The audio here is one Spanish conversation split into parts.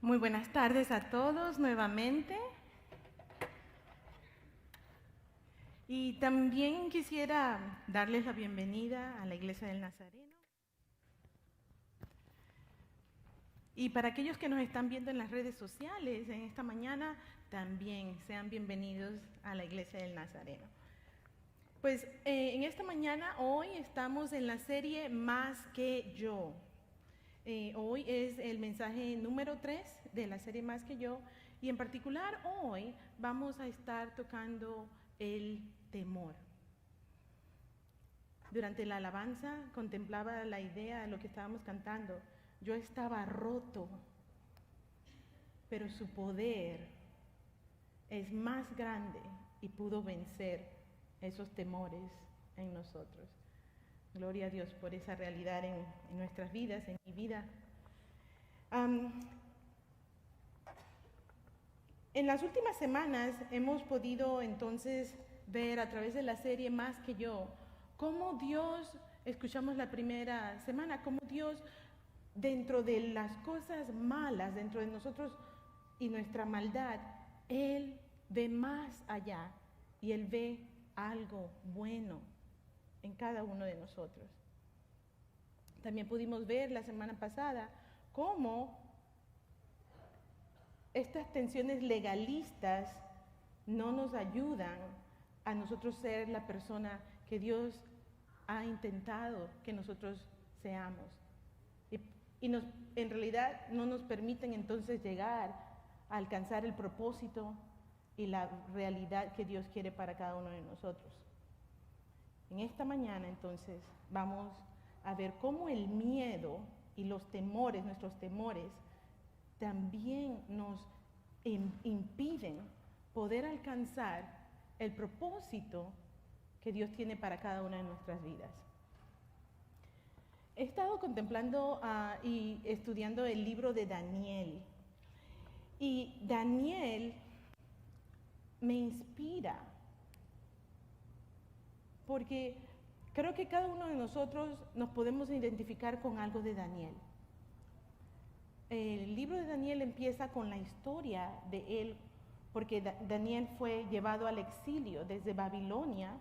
Muy buenas tardes a todos nuevamente. Y también quisiera darles la bienvenida a la Iglesia del Nazareno. Y para aquellos que nos están viendo en las redes sociales en esta mañana, también sean bienvenidos a la Iglesia del Nazareno. Pues en esta mañana, hoy estamos en la serie Más que Yo. Hoy es el mensaje número 3 de la serie Más que Yo, y en particular hoy vamos a estar tocando el temor. Durante la alabanza contemplaba la idea de lo que estábamos cantando. Yo estaba roto, pero su poder es más grande y pudo vencer esos temores en nosotros. Gloria a Dios por esa realidad en nuestras vidas, en mi vida. En las últimas semanas hemos podido entonces ver a través de la serie Más que Yo, cómo Dios, escuchamos la primera semana, cómo Dios dentro de las cosas malas, dentro de nosotros y nuestra maldad, Él ve más allá y Él ve algo bueno en cada uno de nosotros. También pudimos ver la semana pasada cómo estas tensiones legalistas no nos ayudan a nosotros ser la persona que Dios ha intentado que nosotros seamos. En realidad no nos permiten entonces llegar a alcanzar el propósito y la realidad que Dios quiere para cada uno de nosotros. En esta mañana entonces vamos a ver cómo el miedo y los temores, nuestros temores, también nos impiden poder alcanzar el propósito que Dios tiene para cada una de nuestras vidas. He estado contemplando y estudiando el libro de Daniel. Y Daniel me inspira porque creo que cada uno de nosotros nos podemos identificar con algo de Daniel. El libro de Daniel empieza con la historia de él, porque Daniel fue llevado al exilio desde Babilonia.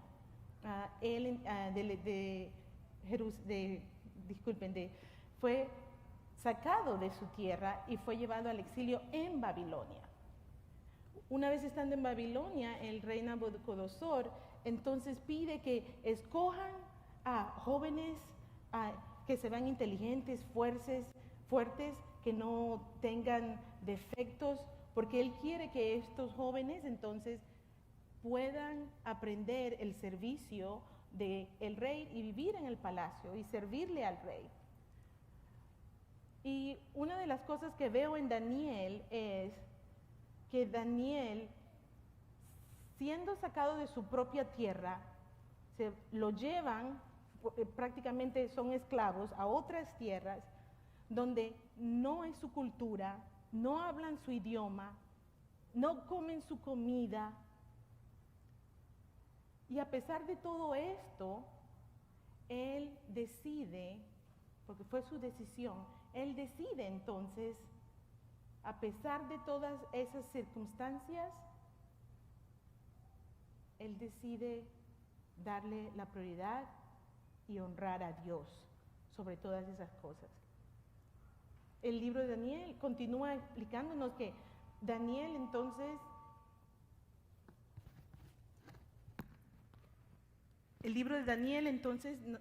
Fue sacado de su tierra y fue llevado al exilio en Babilonia. Una vez estando en Babilonia, el rey Nabucodonosor entonces pide que escojan a jóvenes que se vean inteligentes, fuertes, que no tengan defectos, porque él quiere que estos jóvenes entonces puedan aprender el servicio del rey y vivir en el palacio y servirle al rey. Y una de las cosas que veo en Daniel es que Daniel, siendo sacado de su propia tierra, lo llevan, prácticamente son esclavos, a otras tierras donde no es su cultura, no hablan su idioma, no comen su comida. Y a pesar de todo esto, él decide, porque fue su decisión, él decide entonces, a pesar de todas esas circunstancias, él decide darle la prioridad y honrar a Dios sobre todas esas cosas. El libro de Daniel continúa explicándonos que Daniel entonces,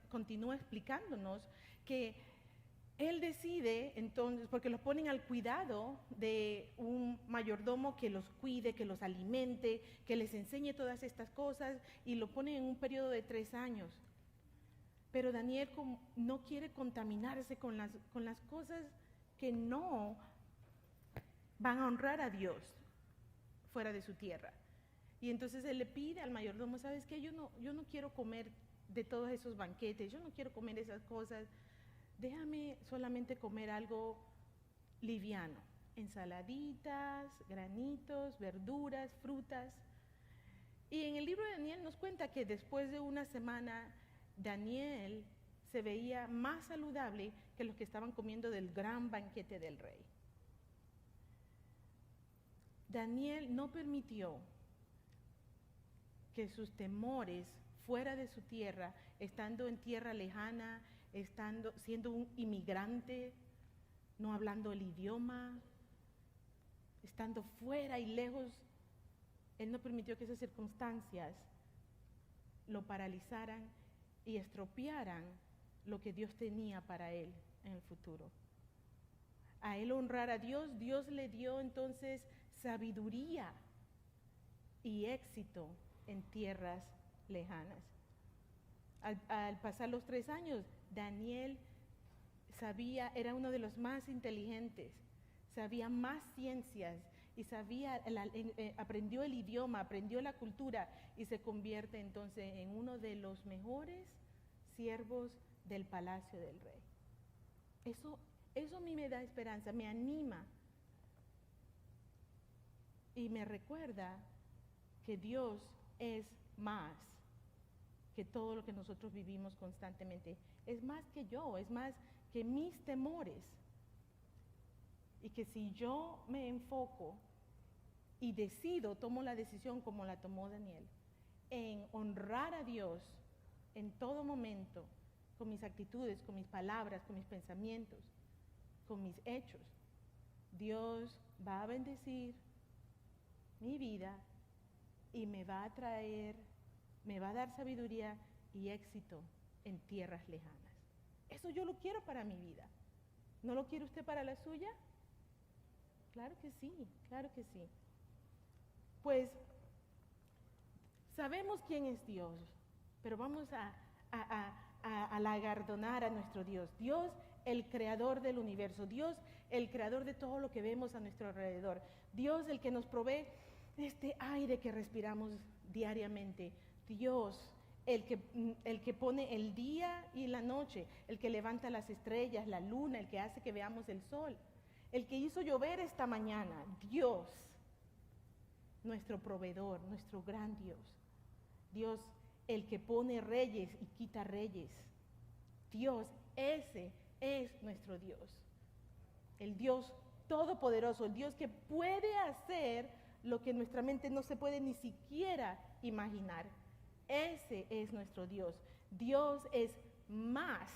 continúa explicándonos que él decide entonces, porque los ponen al cuidado de un mayordomo que los cuide, que los alimente, que les enseñe todas estas cosas, y lo ponen en un periodo de 3 años. Pero Daniel no quiere contaminarse con las cosas que no van a honrar a Dios fuera de su tierra. Y entonces él le pide al mayordomo, ¿sabes qué? Yo no quiero comer de todos esos banquetes, yo no quiero comer esas cosas. Déjame solamente comer algo liviano, ensaladitas, granitos, verduras, frutas. Y en el libro de Daniel nos cuenta que después de una semana, Daniel se veía más saludable que los que estaban comiendo del gran banquete del rey. Daniel no permitió que sus temores fuera de su tierra, estando en tierra lejana, siendo un inmigrante, no hablando el idioma, estando fuera y lejos, él no permitió que esas circunstancias lo paralizaran y estropearan lo que Dios tenía para él en el futuro. A él honrar a Dios, Dios le dio entonces sabiduría y éxito en tierras lejanas. Al pasar los 3 años, Daniel era uno de los más inteligentes, sabía más ciencias y aprendió el idioma, aprendió la cultura y se convierte entonces en uno de los mejores siervos del palacio del rey. Eso a mí me da esperanza, me anima y me recuerda que Dios es más que todo lo que nosotros vivimos constantemente. Es más que yo, es más que mis temores. Y que si yo me enfoco y tomo la decisión como la tomó Daniel, en honrar a Dios en todo momento, con mis actitudes, con mis palabras, con mis pensamientos, con mis hechos, Dios va a bendecir mi vida y me va a dar sabiduría y éxito en tierras lejanas. Eso yo lo quiero para mi vida. ¿No lo quiere usted para la suya? Claro que sí, claro que sí. Pues sabemos quién es Dios, pero vamos a galardonar a nuestro Dios. Dios, el creador del universo. Dios, el creador de todo lo que vemos a nuestro alrededor. Dios, el que nos provee este aire que respiramos diariamente. Dios, el que pone el día y la noche, el que levanta las estrellas, la luna, el que hace que veamos el sol, el que hizo llover esta mañana. Dios, nuestro proveedor, nuestro gran Dios. Dios, el que pone reyes y quita reyes. Dios, ese es nuestro Dios. El Dios todopoderoso, el Dios que puede hacer lo que nuestra mente no se puede ni siquiera imaginar. Ese es nuestro Dios. Dios es más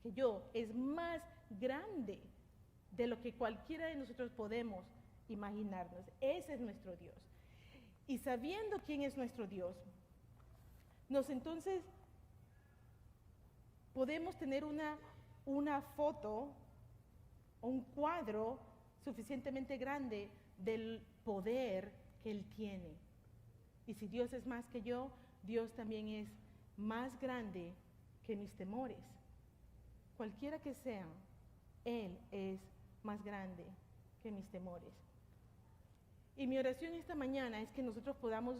que yo, es más grande de lo que cualquiera de nosotros podemos imaginarnos. Ese es nuestro Dios. Y sabiendo quién es nuestro Dios, entonces podemos tener una foto o un cuadro suficientemente grande del poder que Él tiene. Y si Dios es más que yo, Dios también es más grande que mis temores. Cualquiera que sean, Él es más grande que mis temores. Y mi oración esta mañana es que nosotros podamos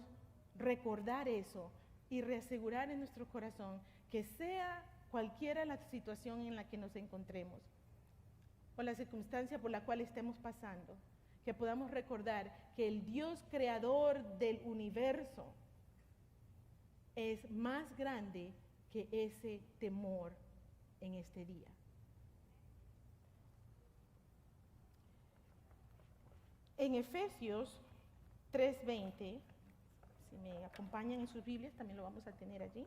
recordar eso y reasegurar en nuestro corazón que sea cualquiera la situación en la que nos encontremos o la circunstancia por la cual estemos pasando, que podamos recordar que el Dios creador del universo es más grande que ese temor en este día. En Efesios 3:20, si me acompañan en sus Biblias, también lo vamos a tener allí.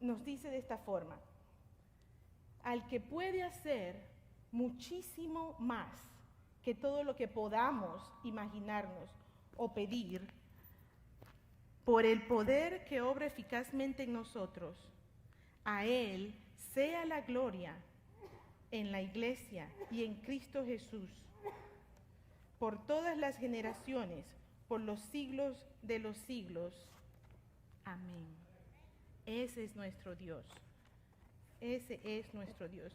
Nos dice de esta forma: al que puede hacer muchísimo más que todo lo que podamos imaginarnos o pedir, por el poder que obra eficazmente en nosotros, a Él sea la gloria en la Iglesia y en Cristo Jesús, por todas las generaciones, por los siglos de los siglos. Amén. Ese es nuestro Dios. Ese es nuestro Dios.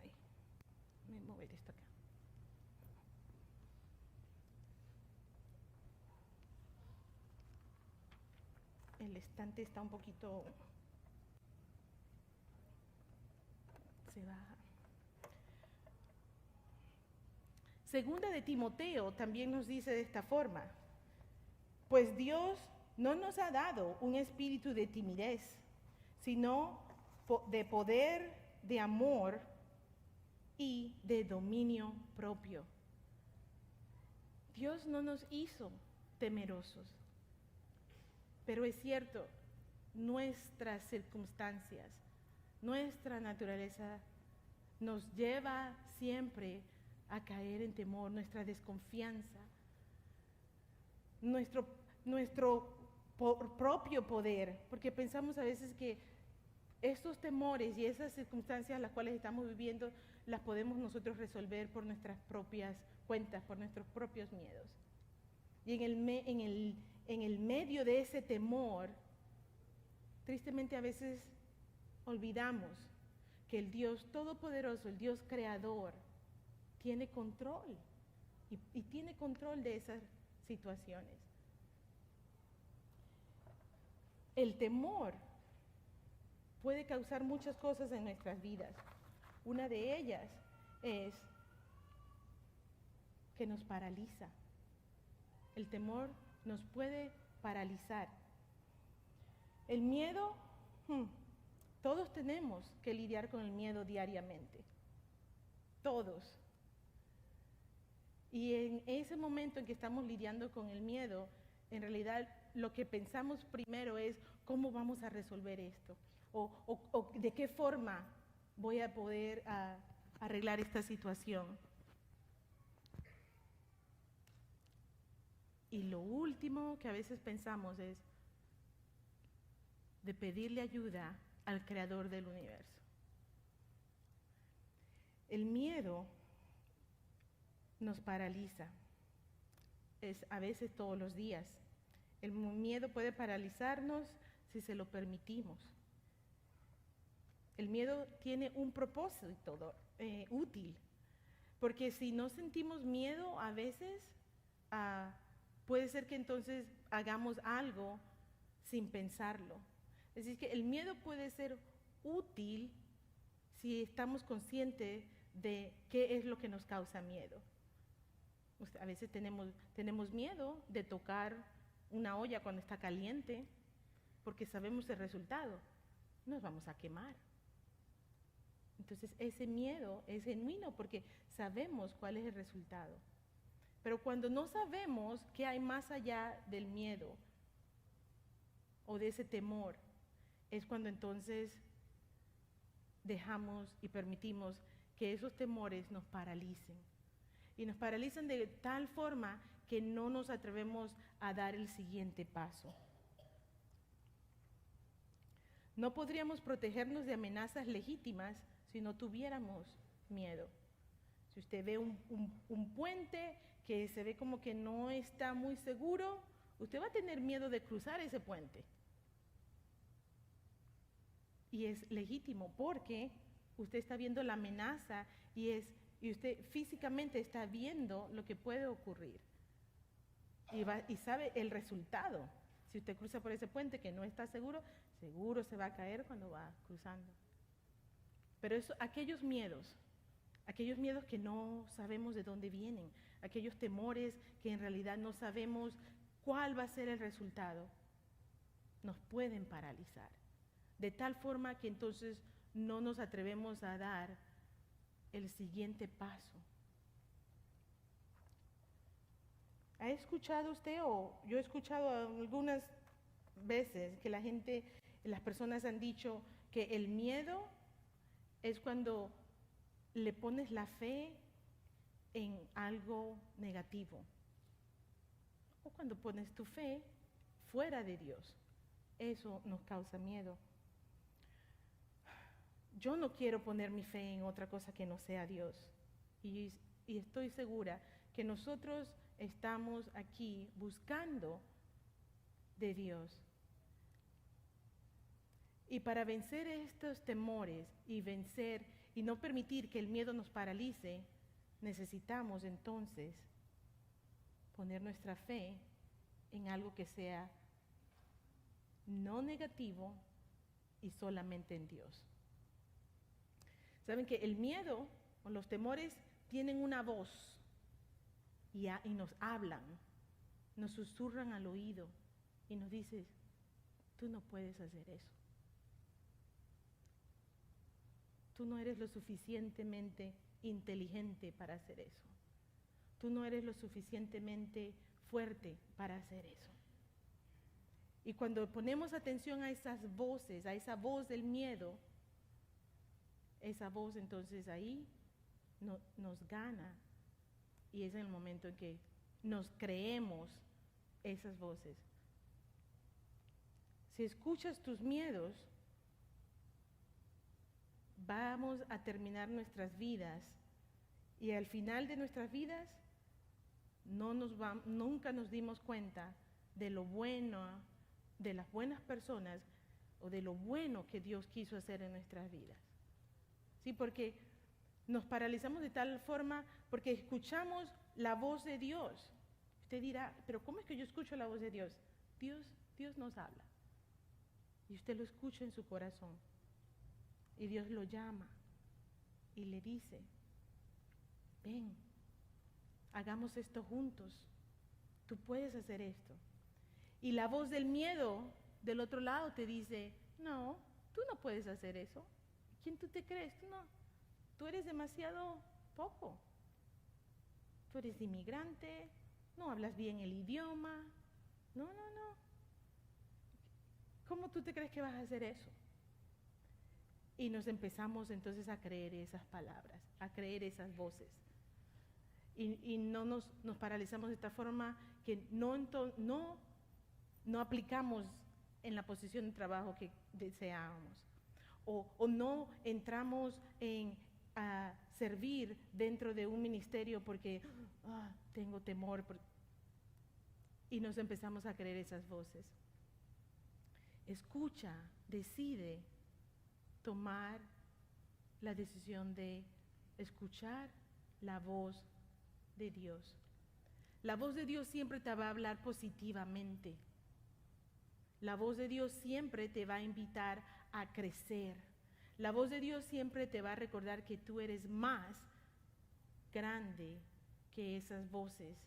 Ay, me voy a mover esto acá. El estante está un poquito... se baja. Segunda de Timoteo también nos dice de esta forma: pues Dios no nos ha dado un espíritu de timidez, sino de poder, de amor y de dominio propio. Dios no nos hizo temerosos, pero es cierto, nuestras circunstancias, nuestra naturaleza nos lleva siempre a caer en temor, nuestra desconfianza, nuestro propio poder, porque pensamos a veces que estos temores y esas circunstancias las cuales estamos viviendo las podemos nosotros resolver por nuestras propias cuentas, por nuestros propios miedos. Y en el medio de ese temor, tristemente a veces olvidamos que el Dios Todopoderoso, el Dios Creador, tiene control y tiene control de esas situaciones. El temor puede causar muchas cosas en nuestras vidas. Una de ellas es que nos paraliza. El temor nos puede paralizar. El miedo, todos tenemos que lidiar con el miedo diariamente. Todos. Y en ese momento en que estamos lidiando con el miedo, en realidad lo que pensamos primero es cómo vamos a resolver esto o de qué forma voy a poder arreglar esta situación. Y lo último que a veces pensamos es de pedirle ayuda al Creador del universo. El miedo nos paraliza, es a veces todos los días. El miedo puede paralizarnos si se lo permitimos. El miedo tiene un propósito útil, porque si no sentimos miedo a veces, puede ser que entonces hagamos algo sin pensarlo. Es decir, que el miedo puede ser útil si estamos conscientes de qué es lo que nos causa miedo. A veces tenemos miedo de tocar una olla cuando está caliente, porque sabemos el resultado, nos vamos a quemar. Entonces ese miedo es genuino porque sabemos cuál es el resultado. Pero cuando no sabemos qué hay más allá del miedo o de ese temor, es cuando entonces dejamos y permitimos que esos temores nos paralicen. Y nos paralizan de tal forma que no nos atrevemos a dar el siguiente paso. No podríamos protegernos de amenazas legítimas si no tuviéramos miedo. Si usted ve un puente que se ve como que no está muy seguro, usted va a tener miedo de cruzar ese puente. Y es legítimo porque usted está viendo la amenaza y usted físicamente está viendo lo que puede ocurrir. Y sabe el resultado. Si usted cruza por ese puente que no está seguro, seguro se va a caer cuando va cruzando. Pero aquellos miedos que no sabemos de dónde vienen, aquellos temores que en realidad no sabemos cuál va a ser el resultado, nos pueden paralizar. De tal forma que entonces no nos atrevemos a dar el siguiente paso. ¿Ha escuchado usted o yo he escuchado algunas veces que las personas han dicho que el miedo es cuando le pones la fe en algo negativo o cuando pones tu fe fuera de Dios? Eso nos causa miedo. Yo no quiero poner mi fe en otra cosa que no sea Dios. Y estoy segura que nosotros estamos aquí buscando de Dios. Y para vencer estos temores y no permitir que el miedo nos paralice, necesitamos entonces poner nuestra fe en algo que sea no negativo y solamente en Dios. Saben que el miedo o los temores tienen una voz y nos hablan, nos susurran al oído y nos dicen, tú no puedes hacer eso. Tú no eres lo suficientemente inteligente para hacer eso. Tú no eres lo suficientemente fuerte para hacer eso. Y cuando ponemos atención a esas voces, a esa voz del miedo, esa voz entonces ahí nos gana. Y es en el momento en que nos creemos esas voces. Si escuchas tus miedos, vamos a terminar nuestras vidas y al final de nuestras vidas nunca nos dimos cuenta de lo bueno, de las buenas personas o de lo bueno que Dios quiso hacer en nuestras vidas. Sí, porque nos paralizamos de tal forma porque escuchamos la voz de Dios. Usted dirá, pero ¿cómo es que yo escucho la voz de Dios? Dios nos habla. Y usted lo escucha en su corazón. Y Dios lo llama y le dice, ven, hagamos esto juntos. Tú puedes hacer esto. Y la voz del miedo del otro lado te dice, no, tú no puedes hacer eso. ¿Quién tú te crees? Tú eres demasiado poco. Tú eres inmigrante, no hablas bien el idioma. No. ¿Cómo tú te crees que vas a hacer eso? Y nos empezamos entonces a creer esas palabras, a creer esas voces. Y no nos paralizamos de esta forma que no aplicamos en la posición de trabajo que deseábamos. O no entramos a servir dentro de un ministerio porque tengo temor. Y nos empezamos a creer esas voces. Escucha, decide tomar la decisión de escuchar la voz de Dios. La voz de Dios siempre te va a hablar positivamente. La voz de Dios siempre te va a invitar a crecer. La voz de Dios siempre te va a recordar que tú eres más grande que esas voces.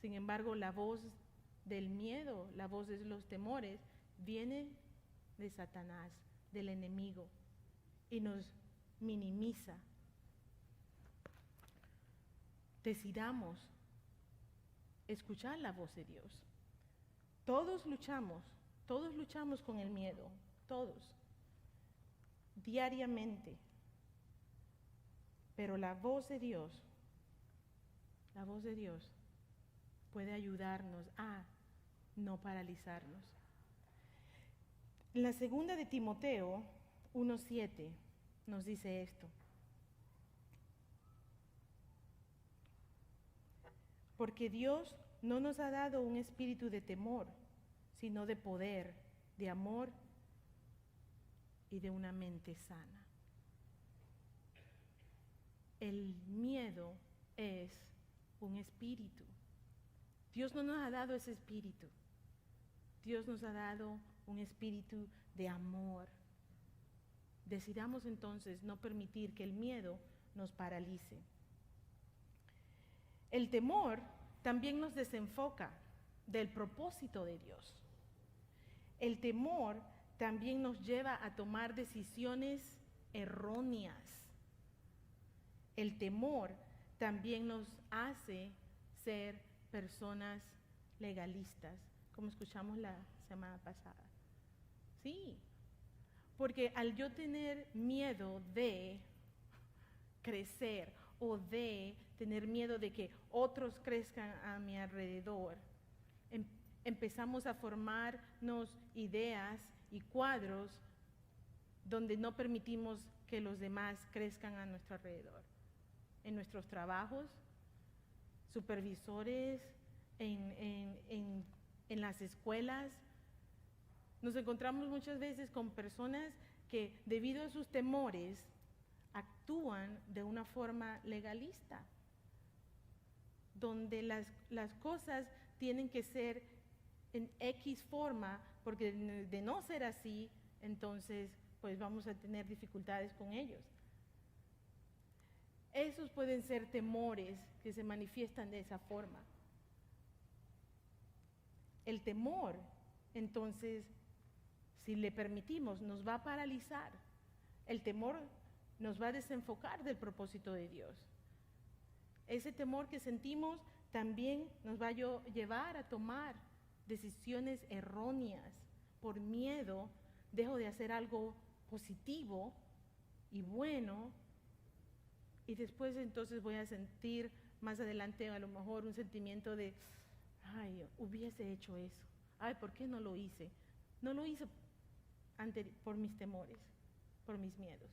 Sin embargo, la voz del miedo, la voz de los temores, viene de Satanás, del enemigo, y nos minimiza. Decidamos escuchar la voz de Dios. Todos luchamos con el miedo, todos, diariamente. Pero la voz de Dios puede ayudarnos a no paralizarnos. En la segunda de Timoteo 1:7 nos dice esto. Porque Dios no nos ha dado un espíritu de temor, sino de poder, de amor y de una mente sana. El miedo es un espíritu. Dios no nos ha dado ese espíritu. Dios nos ha dado un espíritu de amor. Decidamos entonces no permitir que el miedo nos paralice. El temor también nos desenfoca del propósito de Dios. El temor también nos lleva a tomar decisiones erróneas. El temor también nos hace ser personas legalistas, como escuchamos la semana pasada. Sí, porque al yo tener miedo de crecer o de tener miedo de que otros crezcan a mi alrededor, empezamos a formarnos ideas y cuadros donde no permitimos que los demás crezcan a nuestro alrededor. En nuestros trabajos, supervisores, en las escuelas, nos encontramos muchas veces con personas que debido a sus temores actúan de una forma legalista, donde las cosas tienen que ser en X forma, porque de no ser así, entonces pues vamos a tener dificultades con ellos. Esos pueden ser temores que se manifiestan de esa forma. El temor, entonces, si le permitimos, nos va a paralizar. El temor nos va a desenfocar del propósito de Dios. Ese temor que sentimos también nos va a llevar a tomar decisiones erróneas. Por miedo, dejo de hacer algo positivo y bueno, y después entonces voy a sentir más adelante a lo mejor un sentimiento de, ay, hubiese hecho eso, ay, ¿por qué no lo hice? No lo hice por mis temores, por mis miedos.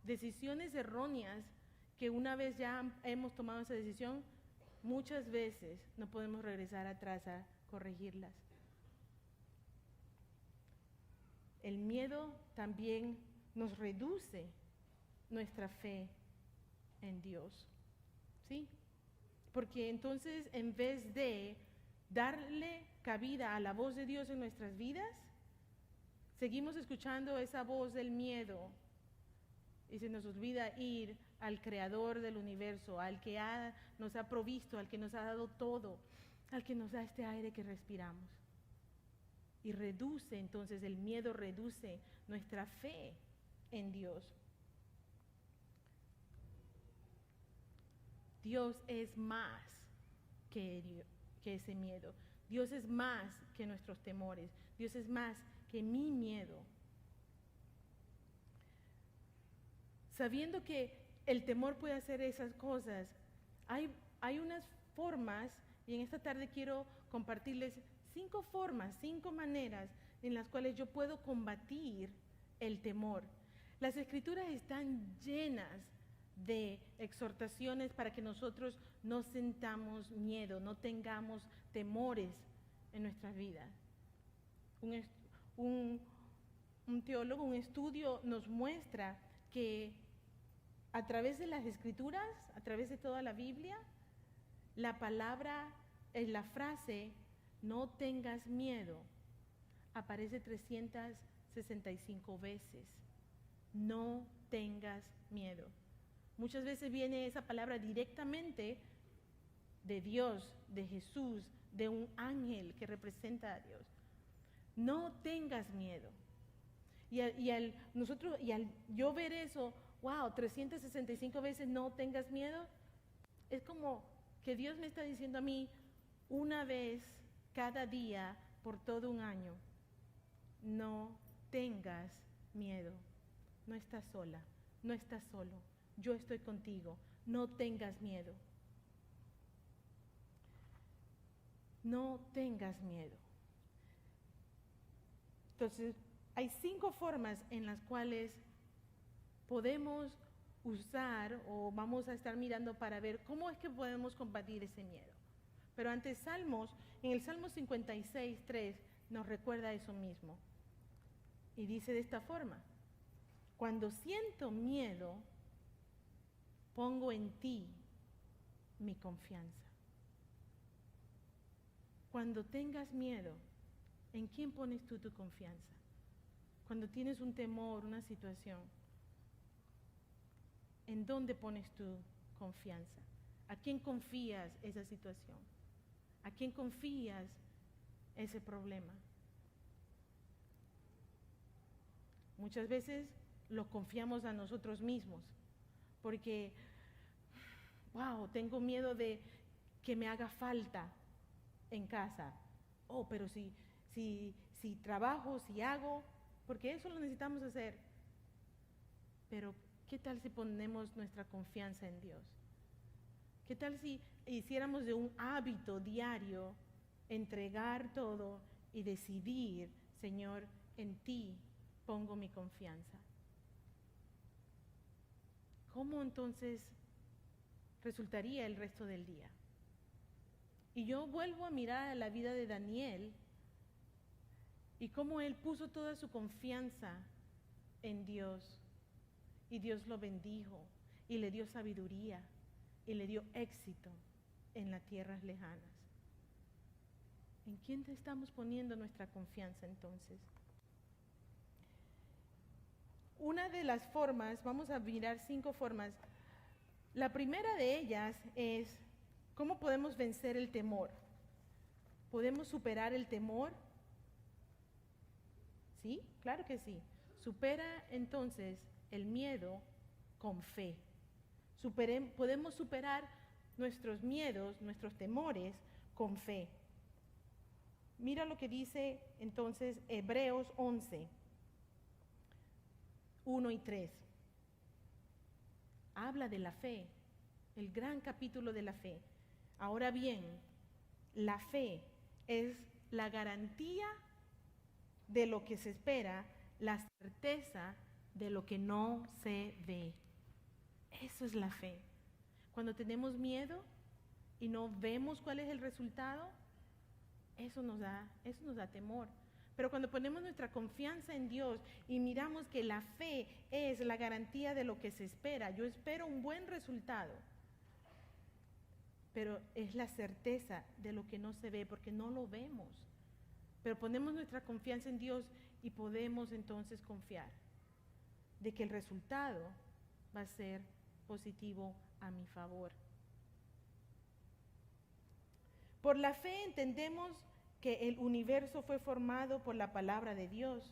Decisiones erróneas que una vez ya hemos tomado esa decisión, muchas veces no podemos regresar atrás a corregirlas. El miedo también nos reduce nuestra fe en Dios, ¿sí? Porque entonces en vez de darle cabida a la voz de Dios en nuestras vidas, seguimos escuchando esa voz del miedo y se nos olvida ir al creador del universo, al que nos ha provisto, al que nos ha dado todo, al que nos da este aire que respiramos. Y reduce, entonces el miedo reduce nuestra fe en Dios. Dios es más que ese miedo. Dios es más que nuestros temores. Dios es más que mi miedo. Sabiendo que el temor puede hacer esas cosas, hay unas formas, y en esta tarde quiero compartirles 5 formas, 5 maneras en las cuales yo puedo combatir el temor. Las Escrituras están llenas de exhortaciones para que nosotros no sintamos miedo, no tengamos temores en nuestras vidas. Un teólogo, un estudio nos muestra que a través de las Escrituras, a través de toda la Biblia, la palabra, la frase no tengas miedo aparece 365 veces. No tengas miedo. Muchas veces viene esa palabra directamente de Dios, de Jesús, de un ángel que representa a Dios. No tengas miedo. Y al yo ver eso, wow, 365 veces no tengas miedo, es como que Dios me está diciendo a mí una vez cada día por todo un año, no tengas miedo, no estás sola, no estás solo, yo estoy contigo, no tengas miedo. No tengas miedo. Entonces, hay 5 formas en las cuales podemos usar o vamos a estar mirando para ver cómo es que podemos combatir ese miedo. Pero antes en el Salmo 56:3 nos recuerda eso mismo. Y dice de esta forma: cuando siento miedo, pongo en ti mi confianza. Cuando tengas miedo, ¿en quién pones tú tu confianza? Cuando tienes un temor, una situación, ¿en dónde pones tu confianza? ¿A quién confías esa situación? ¿A quién confías ese problema? Muchas veces lo confiamos a nosotros mismos, porque, wow, tengo miedo de que me haga falta en casa. Oh, pero si trabajo, si hago, porque eso lo necesitamos hacer. Pero, ¿qué tal si ponemos nuestra confianza en Dios? ¿Qué tal si hiciéramos de un hábito diario entregar todo y decidir, Señor, en ti pongo mi confianza? ¿Cómo entonces resultaría el resto del día? Y yo vuelvo a mirar a la vida de Daniel y cómo él puso toda su confianza en Dios. Y Dios lo bendijo y le dio sabiduría y le dio éxito en las tierras lejanas. ¿En quién te estamos poniendo nuestra confianza entonces? Una de las formas, vamos a mirar 5 formas. La primera de ellas es ¿cómo podemos vencer el temor? ¿Podemos superar el temor? ¿Sí? Claro que sí. Supera entonces el miedo con fe. Podemos superar nuestros miedos, nuestros temores con fe. Mira lo que dice entonces Hebreos 11, 1 y 3. Habla de la fe, el gran capítulo de la fe. Ahora bien, la fe es la garantía de lo que se espera, la certeza de lo que no se ve. Eso es la fe. Cuando tenemos miedo y no vemos cuál es el resultado, eso nos da temor. Pero cuando ponemos nuestra confianza en Dios y miramos que la fe es la garantía de lo que se espera, yo espero un buen resultado, pero es la certeza de lo que no se ve, porque no lo vemos. Pero ponemos nuestra confianza en Dios y podemos entonces confiar de que el resultado va a ser positivo a mi favor. Por la fe entendemos que el universo fue formado por la palabra de Dios,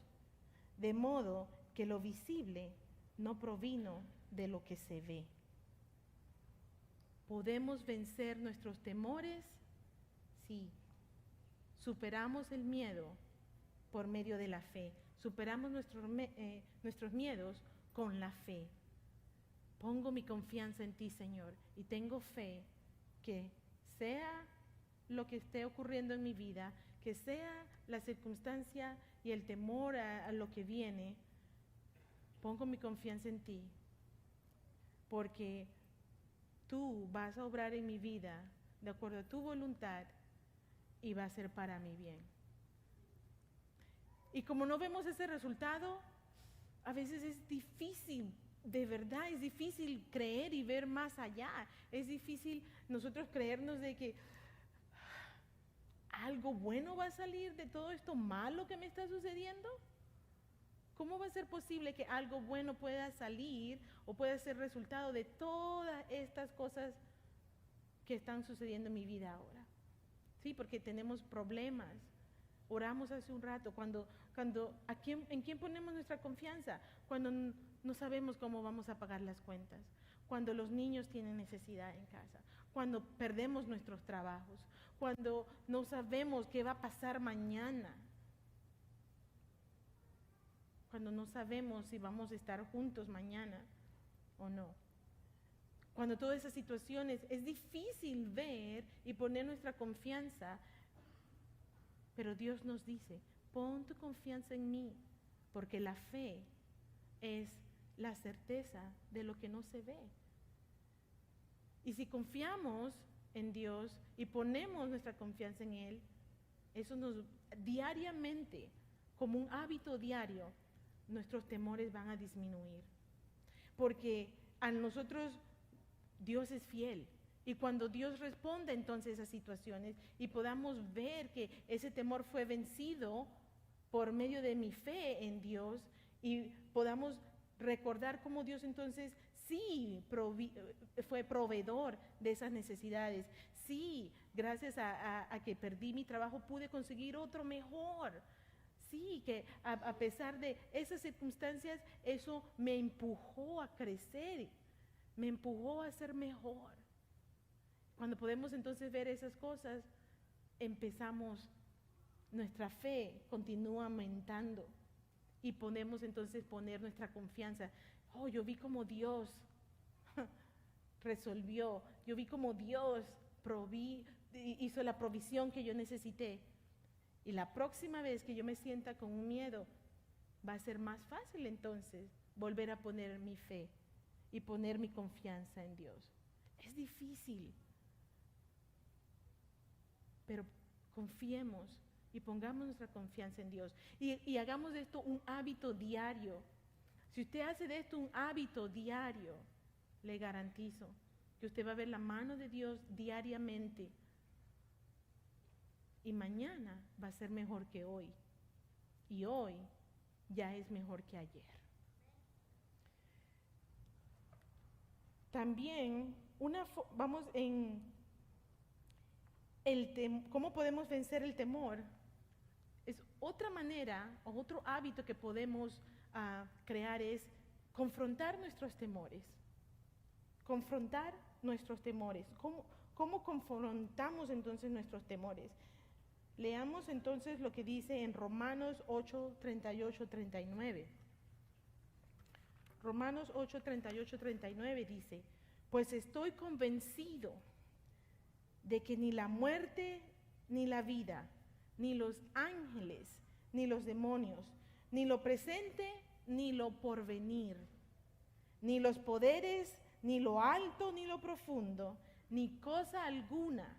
de modo que lo visible no provino de lo que se ve. ¿Podemos vencer nuestros temores? Sí. Superamos el miedo por medio de la fe. Superamos nuestros miedos con la fe. Pongo mi confianza en ti, Señor, y tengo fe que sea lo que esté ocurriendo en mi vida, que sea la circunstancia y el temor a lo que viene, pongo mi confianza en ti, porque tú vas a obrar en mi vida de acuerdo a tu voluntad y va a ser para mi bien. Y como no vemos ese resultado, a veces es difícil, de verdad es difícil creer y ver más allá. Es difícil nosotros creernos de que algo bueno va a salir de todo esto malo que me está sucediendo. ¿Cómo va a ser posible que algo bueno pueda salir o pueda ser resultado de todas estas cosas que están sucediendo en mi vida ahora? Sí, porque tenemos problemas. Oramos hace un rato, ¿en quién ponemos nuestra confianza? Cuando no sabemos cómo vamos a pagar las cuentas, cuando los niños tienen necesidad en casa, cuando perdemos nuestros trabajos, cuando no sabemos qué va a pasar mañana, cuando no sabemos si vamos a estar juntos mañana o no. Cuando todas esas situaciones es difícil ver y poner nuestra confianza, pero Dios nos dice, pon tu confianza en mí, porque la fe es la certeza de lo que no se ve. Y si confiamos en Dios y ponemos nuestra confianza en Él, eso nos diariamente, como un hábito diario, nuestros temores van a disminuir. Porque a nosotros Dios es fiel. Y cuando Dios responde entonces a situaciones y podamos ver que ese temor fue vencido por medio de mi fe en Dios y podamos recordar cómo Dios entonces sí fue proveedor de esas necesidades. Sí, gracias a que perdí mi trabajo pude conseguir otro mejor. Sí, que a pesar de esas circunstancias, eso me empujó a crecer, me empujó a ser mejor. Cuando podemos entonces ver esas cosas, nuestra fe continúa aumentando y podemos entonces poner nuestra confianza. Oh, yo vi como Dios resolvió, yo vi como Dios hizo la provisión que yo necesité. Y la próxima vez que yo me sienta con un miedo, va a ser más fácil entonces volver a poner mi fe y poner mi confianza en Dios. Es difícil, pero confiemos y pongamos nuestra confianza en Dios y hagamos de esto un hábito diario. Si usted hace de esto un hábito diario, le garantizo que usted va a ver la mano de Dios diariamente y mañana va a ser mejor que hoy y hoy ya es mejor que ayer. También vamos en cómo podemos vencer el temor. Es otra manera o otro hábito que podemos crear es confrontar nuestros temores. confrontar nuestros temores. ¿Cómo confrontamos entonces nuestros temores? Leamos entonces lo que dice en Romanos 8, 38, 39. Romanos 8, 38, 39 dice: pues estoy convencido de que ni la muerte, ni la vida, ni los ángeles, ni los demonios, ni lo presente, ni lo porvenir, ni los poderes, ni lo alto, ni lo profundo, ni cosa alguna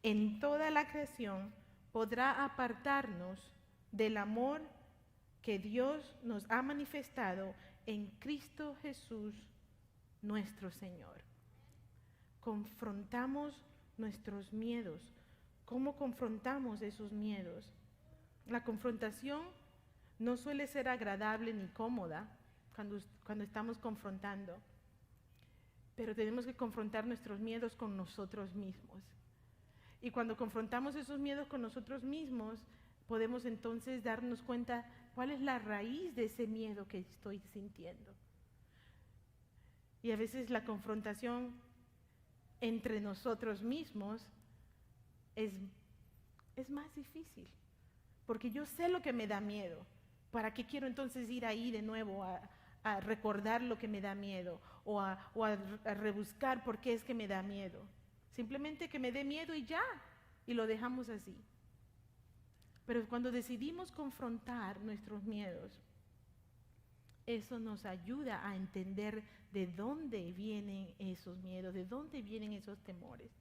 en toda la creación podrá apartarnos del amor que Dios nos ha manifestado en Cristo Jesús, nuestro Señor. Confrontamos nuestros miedos. ¿Cómo confrontamos esos miedos? La confrontación no suele ser agradable ni cómoda cuando estamos confrontando, pero tenemos que confrontar nuestros miedos con nosotros mismos. Y cuando confrontamos esos miedos con nosotros mismos, podemos entonces darnos cuenta cuál es la raíz de ese miedo que estoy sintiendo. Y a veces la confrontación entre nosotros mismos es más difícil, porque yo sé lo que me da miedo. ¿Para qué quiero entonces ir ahí de nuevo a recordar lo que me da miedo o a rebuscar por qué es que me da miedo? Simplemente que me dé miedo y ya, y lo dejamos así. Pero cuando decidimos confrontar nuestros miedos, eso nos ayuda a entender de dónde vienen esos miedos, de dónde vienen esos temores.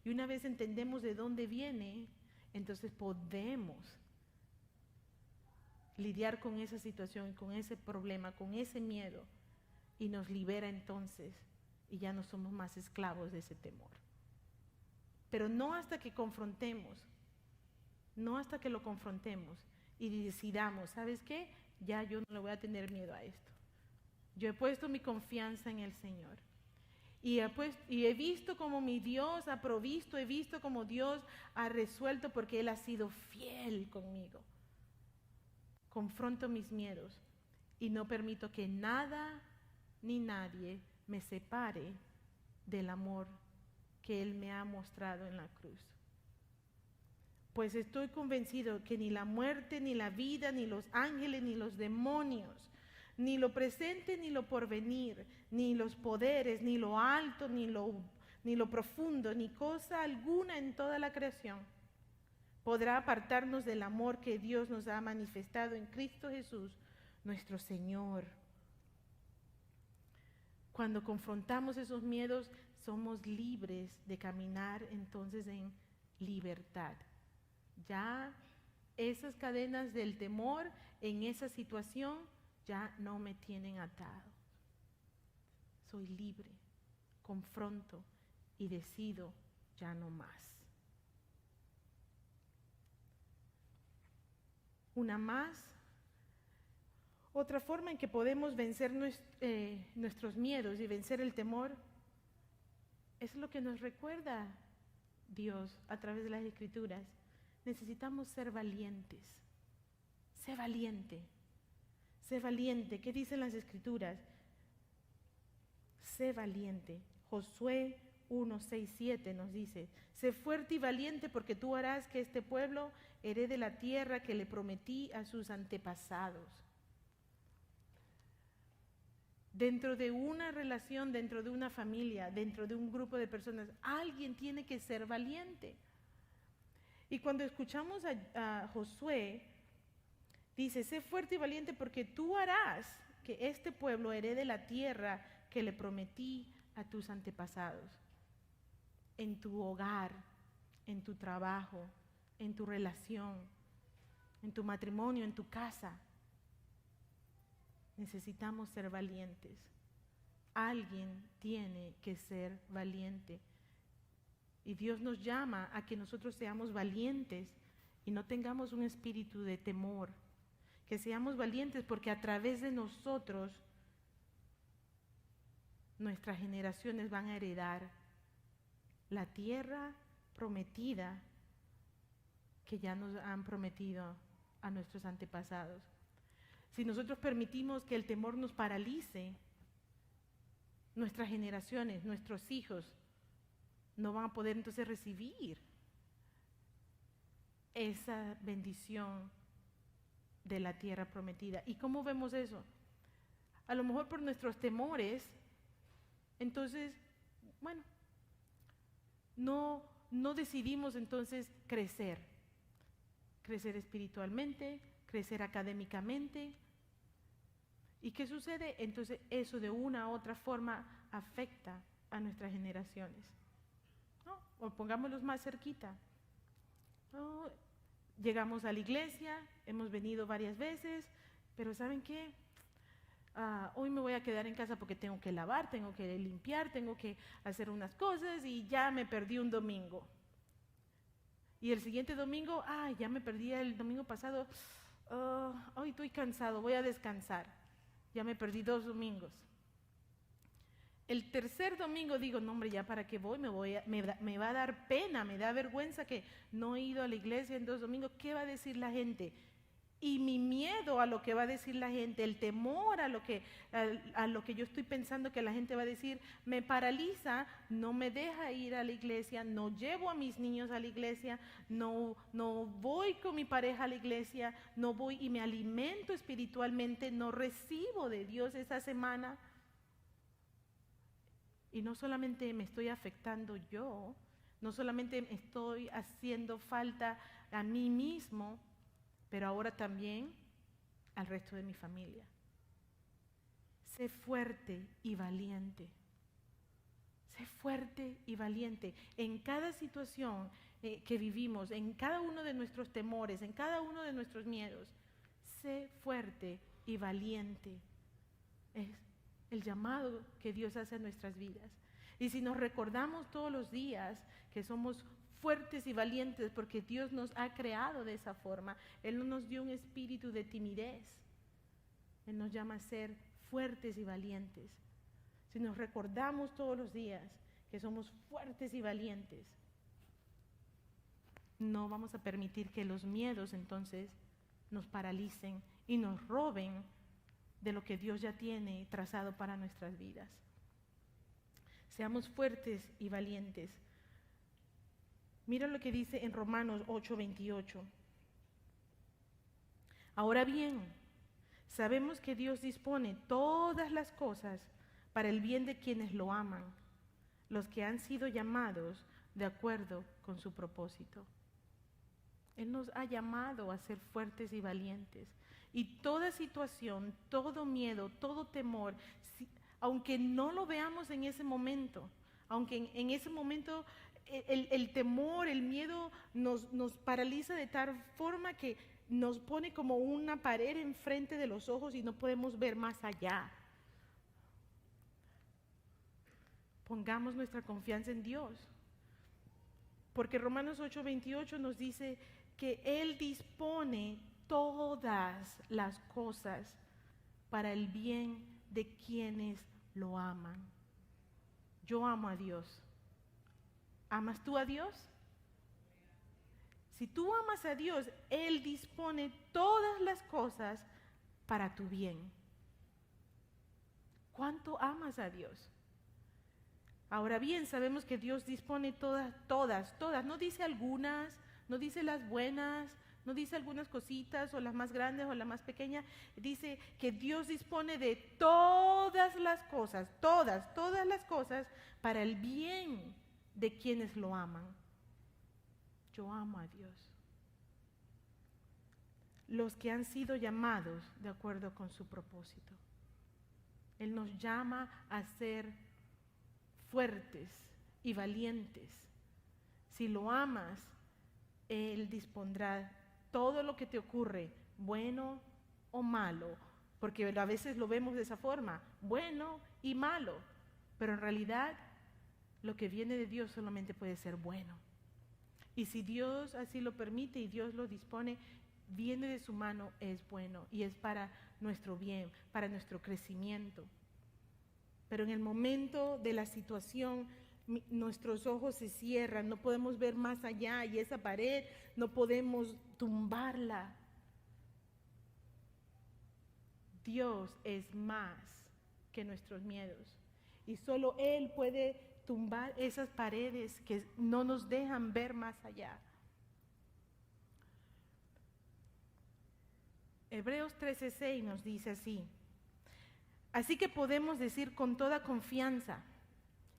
Y una vez entendemos de dónde viene, entonces podemos lidiar con esa situación, con ese problema, con ese miedo, y nos libera entonces, y ya no somos más esclavos de ese temor. Pero no hasta que confrontemos, no hasta que lo confrontemos y decidamos, ¿sabes qué? Ya yo no le voy a tener miedo a esto. Yo he puesto mi confianza en el Señor. Y he visto cómo mi Dios ha provisto, he visto cómo Dios ha resuelto porque Él ha sido fiel conmigo. Confronto mis miedos y no permito que nada ni nadie me separe del amor que Él me ha mostrado en la cruz. Pues estoy convencido que ni la muerte, ni la vida, ni los ángeles, ni los demonios, ni lo presente, ni lo porvenir, ni los poderes, ni lo alto, ni lo profundo, ni cosa alguna en toda la creación podrá apartarnos del amor que Dios nos ha manifestado en Cristo Jesús, nuestro Señor. Cuando confrontamos esos miedos, somos libres de caminar entonces en libertad. Ya esas cadenas del temor en esa situación ya no me tienen atado. Soy libre, confronto y decido ya no más. Otra forma en que podemos vencer nuestros miedos y vencer el temor es lo que nos recuerda Dios a través de las Escrituras. Necesitamos ser valientes. Sé valiente. Sé valiente. ¿Qué dicen las Escrituras? Sé valiente. Josué 1, 6, 7 nos dice: sé fuerte y valiente porque tú harás que este pueblo herede la tierra que le prometí a sus antepasados. Dentro de una relación, dentro de una familia, dentro de un grupo de personas, alguien tiene que ser valiente. Y cuando escuchamos a Josué, dice: sé fuerte y valiente porque tú harás que este pueblo herede la tierra que le prometí a tus antepasados. En tu hogar, en tu trabajo, en tu relación, en tu matrimonio, en tu casa. Necesitamos ser valientes. Alguien tiene que ser valiente. Y Dios nos llama a que nosotros seamos valientes y no tengamos un espíritu de temor. Que seamos valientes porque a través de nosotros nuestras generaciones van a heredar la tierra prometida que ya nos han prometido a nuestros antepasados. Si nosotros permitimos que el temor nos paralice, nuestras generaciones, nuestros hijos, no van a poder entonces recibir esa bendición de la tierra prometida. ¿Y cómo vemos eso? A lo mejor por nuestros temores, entonces, bueno, no decidimos entonces crecer espiritualmente, crecer académicamente. ¿Y qué sucede? Entonces eso de una u otra forma afecta a nuestras generaciones, ¿no? O pongámoslos más cerquita, ¿no? Llegamos a la iglesia, hemos venido varias veces, pero ¿saben qué? Hoy me voy a quedar en casa porque tengo que lavar, tengo que limpiar, tengo que hacer unas cosas y ya me perdí un domingo. Y el siguiente domingo, ya me perdí el domingo pasado, hoy estoy cansado, voy a descansar. Ya me perdí 2 domingos. El tercer domingo digo, no hombre, ya para qué voy, me va a dar pena, me da vergüenza que no he ido a la iglesia en 2 domingos. ¿Qué va a decir la gente? Y mi miedo a lo que va a decir la gente, el temor a lo que yo estoy pensando que la gente va a decir, me paraliza, no me deja ir a la iglesia, no llevo a mis niños a la iglesia, no voy con mi pareja a la iglesia, no voy y me alimento espiritualmente, no recibo de Dios esa semana. Y no solamente me estoy afectando yo, no solamente me estoy haciendo falta a mí mismo, pero ahora también al resto de mi familia. Sé fuerte y valiente. Sé fuerte y valiente. En cada situación que vivimos, en cada uno de nuestros temores, en cada uno de nuestros miedos, sé fuerte y valiente. Es el llamado que Dios hace a nuestras vidas. Y si nos recordamos todos los días que somos fuertes y valientes porque Dios nos ha creado de esa forma, Él no nos dio un espíritu de timidez, Él nos llama a ser fuertes y valientes. Si nos recordamos todos los días que somos fuertes y valientes, no vamos a permitir que los miedos entonces nos paralicen y nos roben de lo que Dios ya tiene trazado para nuestras vidas. Seamos fuertes y valientes. Mira lo que dice en Romanos 8:28. Ahora bien, sabemos que Dios dispone todas las cosas para el bien de quienes lo aman, los que han sido llamados de acuerdo con su propósito. Él nos ha llamado a ser fuertes y valientes. Y toda situación, todo miedo, todo temor, aunque no lo veamos en ese momento, aunque en ese momento el temor, el miedo nos paraliza de tal forma que nos pone como una pared enfrente de los ojos y no podemos ver más allá. Pongamos nuestra confianza en Dios, porque Romanos 8:28 nos dice que Él dispone todas las cosas para el bien de quienes lo aman. Yo amo a Dios. ¿Amas tú a Dios? Si tú amas a Dios, Él dispone todas las cosas para tu bien. ¿Cuánto amas a Dios? Ahora bien, sabemos que Dios dispone todas. No dice algunas, no dice las buenas, no dice algunas cositas o las más grandes o las más pequeñas. Dice que Dios dispone de todas las cosas, todas las cosas para el bien de quienes lo aman. Yo amo a Dios. Los que han sido llamados de acuerdo con su propósito. Él nos llama a ser fuertes y valientes. Si lo amas, Él dispondrá todo lo que te ocurre, bueno o malo, porque a veces lo vemos de esa forma, bueno y malo, pero en realidad lo que viene de Dios solamente puede ser bueno. Y si Dios así lo permite y Dios lo dispone, viene de su mano, es bueno y es para nuestro bien, para nuestro crecimiento. Pero en el momento de la situación, nuestros ojos se cierran, no podemos ver más allá y esa pared no podemos tumbarla. Dios es más que nuestros miedos. y solo Él puede tumbar esas paredes que no nos dejan ver más allá. Hebreos 13:6 nos dice así: así que podemos decir con toda confianza,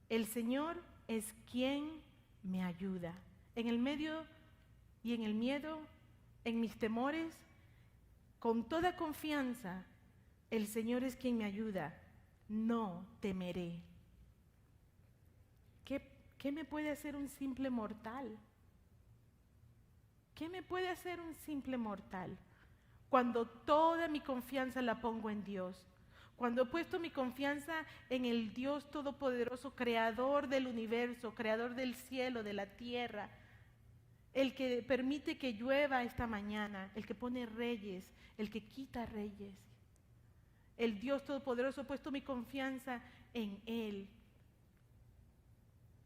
el Señor es quien me ayuda. En el medio y en el miedo, en mis temores, con toda confianza, el Señor es quien me ayuda. No temeré. ¿Qué me puede hacer un simple mortal? ¿Qué me puede hacer un simple mortal? Cuando toda mi confianza la pongo en Dios. Cuando he puesto mi confianza en el Dios Todopoderoso, creador del universo, creador del cielo, de la tierra, el que permite que llueva esta mañana, el que pone reyes, el que quita reyes. El Dios Todopoderoso, he puesto mi confianza en Él.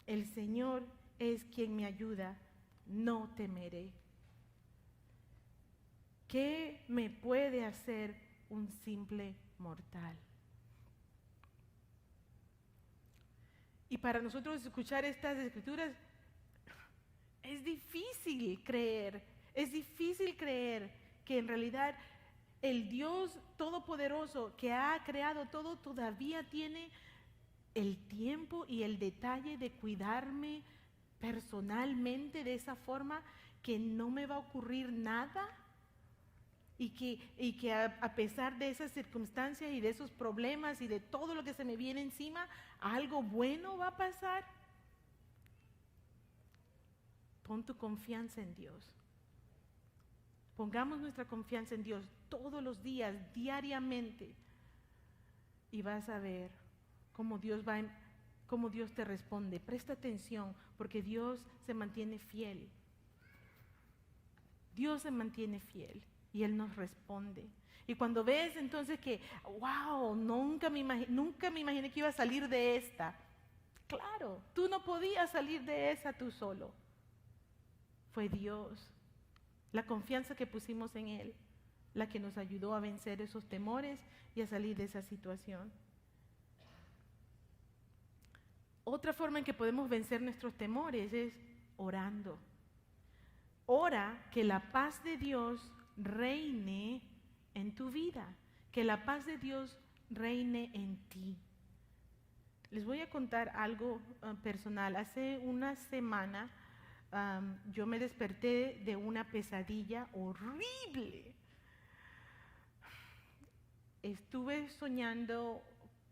El Señor es quien me ayuda, no temeré. ¿Qué me puede hacer un simple mortal? Y para nosotros escuchar estas escrituras, es difícil creer que en realidad el Dios Todopoderoso que ha creado todo todavía tiene el tiempo y el detalle de cuidarme personalmente de esa forma que no me va a ocurrir nada y que a pesar de esas circunstancias y de esos problemas y de todo lo que se me viene encima, algo bueno va a pasar. Pon tu confianza en Dios. Pongamos nuestra confianza en Dios todos los días, diariamente, y vas a ver cómo Dios te responde. Presta atención, porque Dios se mantiene fiel. Dios se mantiene fiel y Él nos responde. Y cuando ves entonces que, wow, nunca me imaginé que iba a salir de esta. Claro, tú no podías salir de esa tú solo. Fue Dios, la confianza que pusimos en Él, la que nos ayudó a vencer esos temores y a salir de esa situación. Otra forma en que podemos vencer nuestros temores es orando. Ora que la paz de Dios reine en tu vida, que la paz de Dios reine en ti. Les voy a contar algo personal. Hace una semana yo me desperté de una pesadilla horrible. Estuve soñando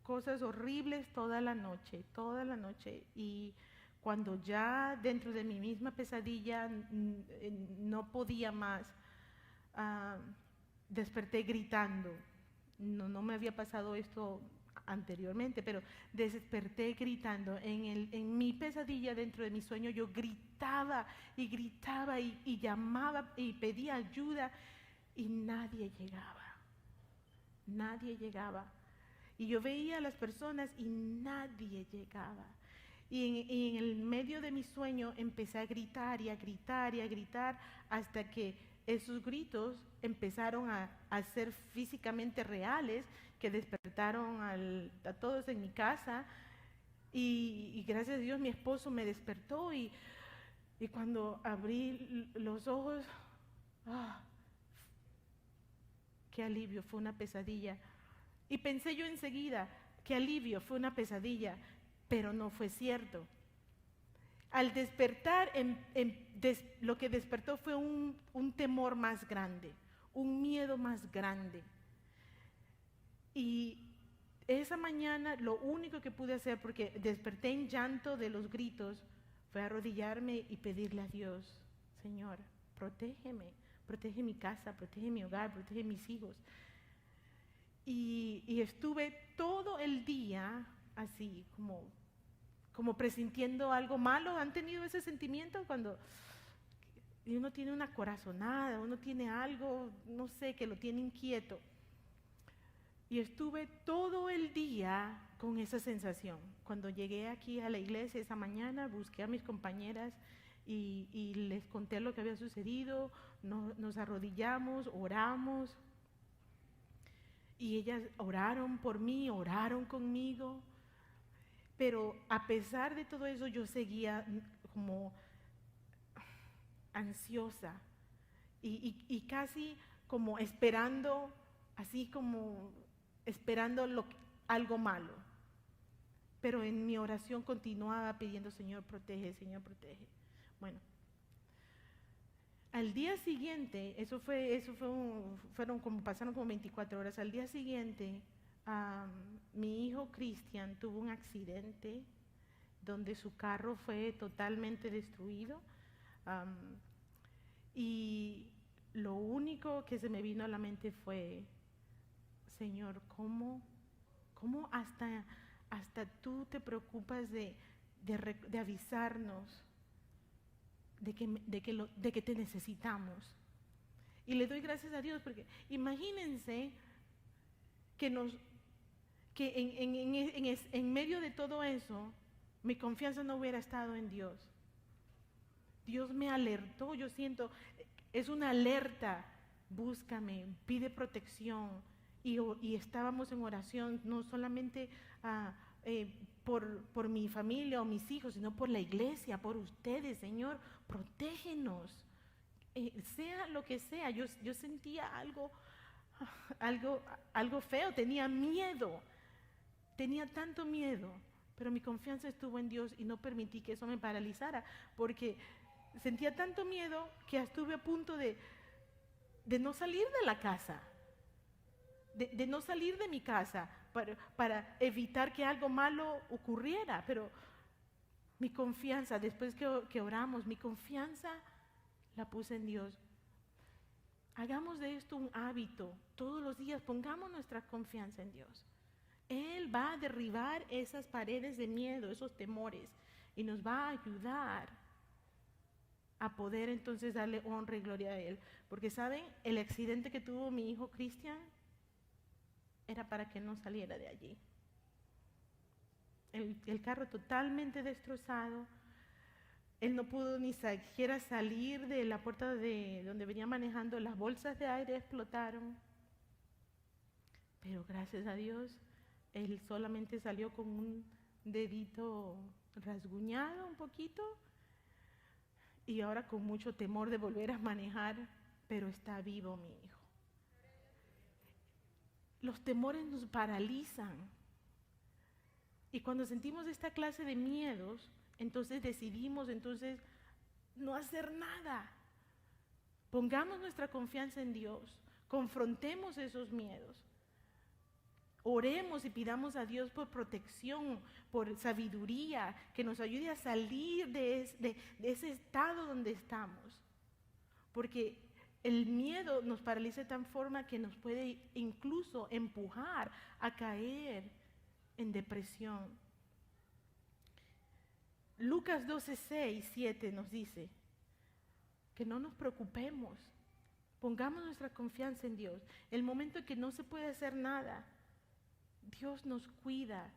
cosas horribles toda la noche, y cuando ya dentro de mi misma pesadilla no podía más, desperté gritando. No me había pasado esto anteriormente, pero desperté gritando. En mi pesadilla, dentro de mi sueño, yo gritaba y llamaba y pedía ayuda y nadie llegaba. Y yo veía a las personas y nadie llegaba. Y en el medio de mi sueño empecé a gritar hasta que esos gritos empezaron a ser físicamente reales, que despertaron a todos en mi casa. Y gracias a Dios mi esposo me despertó y cuando abrí los ojos, qué alivio, fue una pesadilla. Y pensé yo enseguida, qué alivio, fue una pesadilla, pero no fue cierto. Al despertar, lo que despertó fue un temor más grande, un miedo más grande. Y esa mañana lo único que pude hacer, porque desperté en llanto de los gritos, fue arrodillarme y pedirle a Dios: Señor, protégeme, protege mi casa, protege mi hogar, protege mis hijos. Y estuve todo el día así, como presintiendo algo malo. ¿Han tenido ese sentimiento cuando uno tiene una corazonada, uno tiene algo, no sé, que lo tiene inquieto? Y estuve todo el día con esa sensación. Cuando llegué aquí a la iglesia esa mañana, busqué a mis compañeras y les conté lo que había sucedido. Nos arrodillamos, oramos. Y ellas oraron por mí, oraron conmigo. Pero a pesar de todo eso, yo seguía como ansiosa y casi como esperando, así como esperando algo malo. Pero en mi oración continuaba pidiendo, Señor, protege, Señor, protege. Bueno, al día siguiente, pasaron como 24 horas. Al día siguiente, mi hijo Cristian tuvo un accidente donde su carro fue totalmente destruido. Y lo único que se me vino a la mente fue, Señor, ¿cómo hasta tú te preocupas de avisarnos de que te necesitamos? Y le doy gracias a Dios porque imagínense que en medio de todo eso mi confianza no hubiera estado en Dios. Dios me alertó, yo siento, es una alerta, búscame, pide protección. Y estábamos en oración, no solamente por mi familia o mis hijos, sino por la iglesia, por ustedes, Señor, protégenos. Sea lo que sea, yo sentía algo feo, tenía miedo, tenía tanto miedo, pero mi confianza estuvo en Dios y no permití que eso me paralizara, porque sentía tanto miedo que estuve a punto de no salir de la casa, de no salir de mi casa para evitar que algo malo ocurriera. Pero mi confianza, después que oramos, mi confianza la puse en Dios. Hagamos de esto un hábito, todos los días pongamos nuestra confianza en Dios. Él va a derribar esas paredes de miedo, esos temores, y nos va a ayudar a poder entonces darle honra y gloria a Él. Porque ¿saben? El accidente que tuvo mi hijo Cristian era para que no saliera de allí. El carro totalmente destrozado. Él no pudo ni siquiera salir de la puerta de donde venía manejando. Las bolsas de aire explotaron. Pero gracias a Dios, él solamente salió con un dedito rasguñado un poquito. Y ahora con mucho temor de volver a manejar, pero está vivo mi hijo. Los temores nos paralizan. Y cuando sentimos esta clase de miedos, entonces decidimos no hacer nada. Pongamos nuestra confianza en Dios, confrontemos esos miedos. Oremos y pidamos a Dios por protección, por sabiduría, que nos ayude a salir de ese estado donde estamos. Porque el miedo nos paraliza de tal forma que nos puede incluso empujar a caer en depresión. Lucas 12:6-7 nos dice que no nos preocupemos, pongamos nuestra confianza en Dios. El momento en que no se puede hacer nada, Dios nos cuida.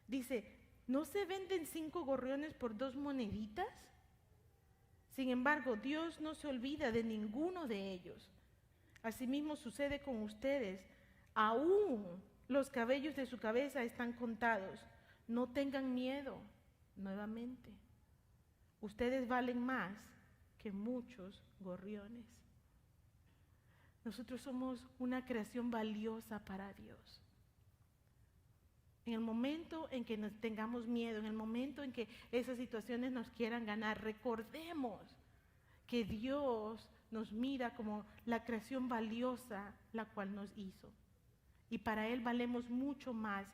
Dice, ¿no se venden 5 gorriones por 2 moneditas? Sin embargo, Dios no se olvida de ninguno de ellos. Asimismo sucede con ustedes. Aún los cabellos de su cabeza están contados. No tengan miedo. Nuevamente, ustedes valen más que muchos gorriones. Nosotros somos una creación valiosa para Dios. En el momento en que nos tengamos miedo, en el momento en que esas situaciones nos quieran ganar, recordemos que Dios nos mira como la creación valiosa la cual nos hizo. Y para Él valemos mucho más.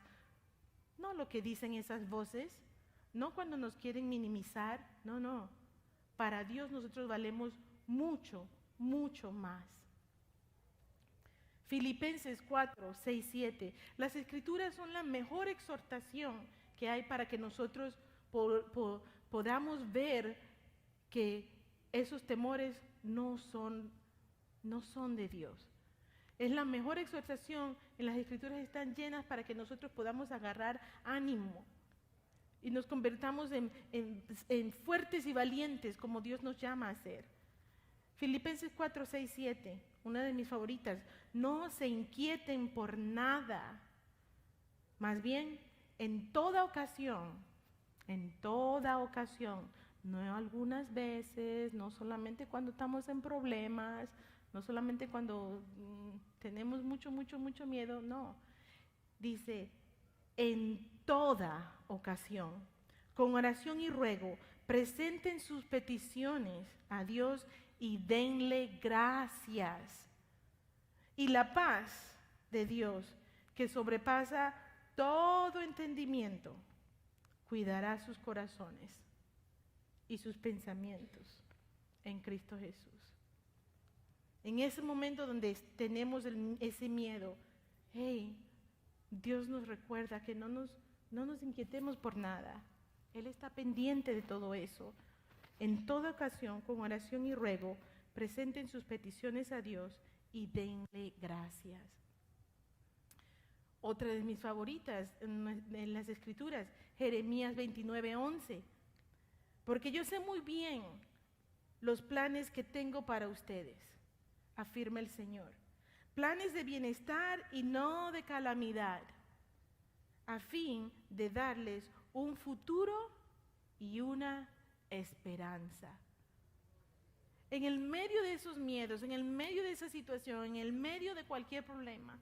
No lo que dicen esas voces, no cuando nos quieren minimizar, no. Para Dios nosotros valemos mucho, mucho más. Filipenses 4:6-7. Las Escrituras son la mejor exhortación que hay para que nosotros podamos ver que esos temores no son de Dios. Es la mejor exhortación. En las Escrituras están llenas para que nosotros podamos agarrar ánimo y nos convertamos en fuertes y valientes como Dios nos llama a ser. Filipenses 4:6-7, una de mis favoritas. No se inquieten por nada. Más bien, en toda ocasión, no algunas veces, no solamente cuando estamos en problemas, no solamente cuando tenemos mucho miedo, no. Dice, en toda ocasión, con oración y ruego, presenten sus peticiones a Dios y denle gracias. Y la paz de Dios, que sobrepasa todo entendimiento, cuidará sus corazones y sus pensamientos en Cristo Jesús. En ese momento donde tenemos ese miedo, hey, Dios nos recuerda que no nos inquietemos por nada. Él está pendiente de todo eso. En toda ocasión, con oración y ruego, presenten sus peticiones a Dios y denle gracias. Otra de mis favoritas en las Escrituras, Jeremías 29:11. Porque yo sé muy bien los planes que tengo para ustedes, afirma el Señor. Planes de bienestar y no de calamidad, a fin de darles un futuro y una esperanza. En el medio de esos miedos, en el medio de esa situación, en el medio de cualquier problema,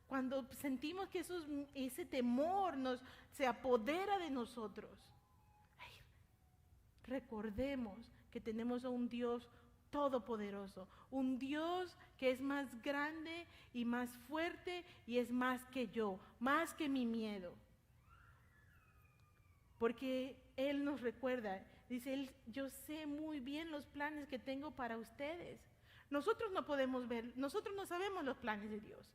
cuando sentimos que ese temor se apodera de nosotros, recordemos que tenemos a un Dios todopoderoso, un Dios que es más grande y más fuerte y es más que yo, más que mi miedo. Porque Él nos recuerda, dice, yo sé muy bien los planes que tengo para ustedes. Nosotros no podemos ver, nosotros no sabemos los planes de Dios,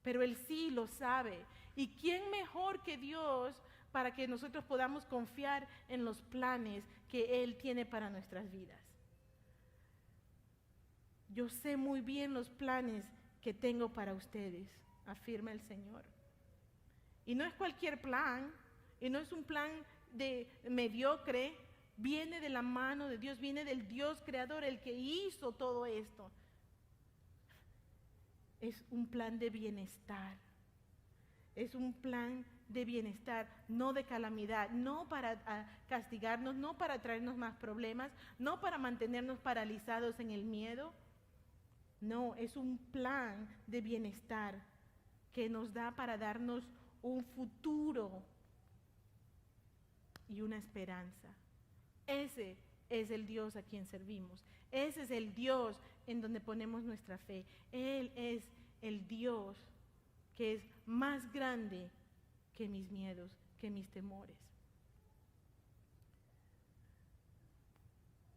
pero Él sí lo sabe. ¿Y quién mejor que Dios para que nosotros podamos confiar en los planes que Él tiene para nuestras vidas? Yo sé muy bien los planes que tengo para ustedes, afirma el Señor. Y no es cualquier plan, y no es un plan de mediocre, viene de la mano de Dios, viene del Dios creador, el que hizo todo esto. Es un plan de bienestar, es un plan de bienestar, no de calamidad, no para castigarnos, no para traernos más problemas, no para mantenernos paralizados en el miedo. No, es un plan de bienestar que nos da para darnos un futuro y una esperanza. Ese es el Dios a quien servimos. Ese es el Dios en donde ponemos nuestra fe. Él es el Dios que es más grande que mis miedos, que mis temores.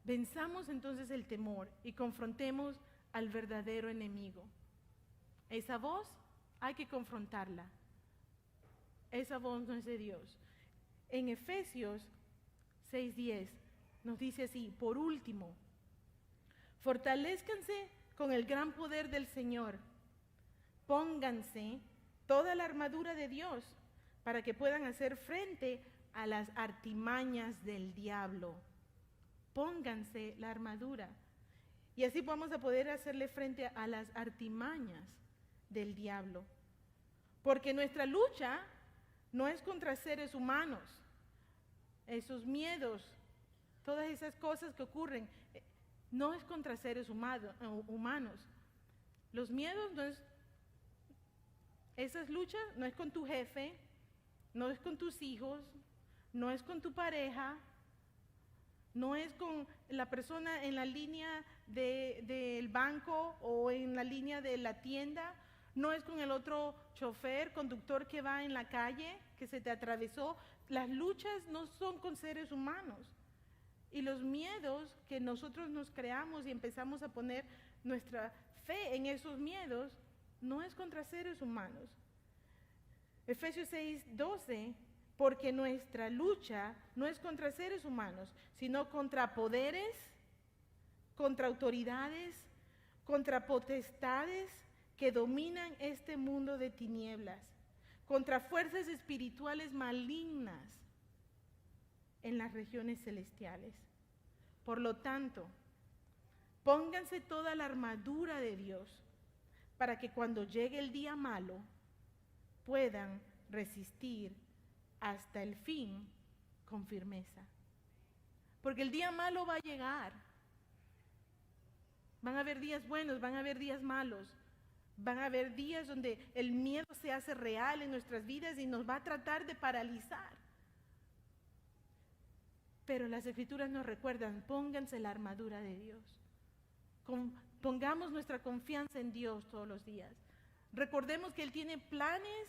Venzamos entonces el temor y confrontemos al verdadero enemigo. Esa voz hay que confrontarla. Esa voz no es de Dios. En Efesios 6:10 nos dice así: por último, fortalézcanse con el gran poder del Señor. Pónganse toda la armadura de Dios para que puedan hacer frente a las artimañas del diablo. Pónganse la armadura. Y así vamos a poder hacerle frente a las artimañas del diablo. Porque nuestra lucha no es contra seres humanos. Esos miedos, todas esas cosas que ocurren, no es contra seres humanos. Los miedos no es, esas luchas no es con tu jefe, no es con tus hijos, no es con tu pareja, no es con la persona en la línea del banco o en la línea de la tienda, no es con el otro chofer, conductor que va en la calle, que se te atravesó. Las luchas no son con seres humanos. Y los miedos que nosotros nos creamos y empezamos a poner nuestra fe en esos miedos, no es contra seres humanos. Efesios 6:12, porque nuestra lucha no es contra seres humanos, sino contra poderes, contra autoridades, contra potestades que dominan este mundo de tinieblas, contra fuerzas espirituales malignas en las regiones celestiales. Por lo tanto, pónganse toda la armadura de Dios para que cuando llegue el día malo puedan resistir hasta el fin con firmeza. Porque el día malo va a llegar. Van a haber días buenos, van a haber días malos. Van a haber días donde el miedo se hace real en nuestras vidas y nos va a tratar de paralizar. Pero las Escrituras nos recuerdan, pónganse la armadura de Dios. Pongamos nuestra confianza en Dios todos los días. Recordemos que Él tiene planes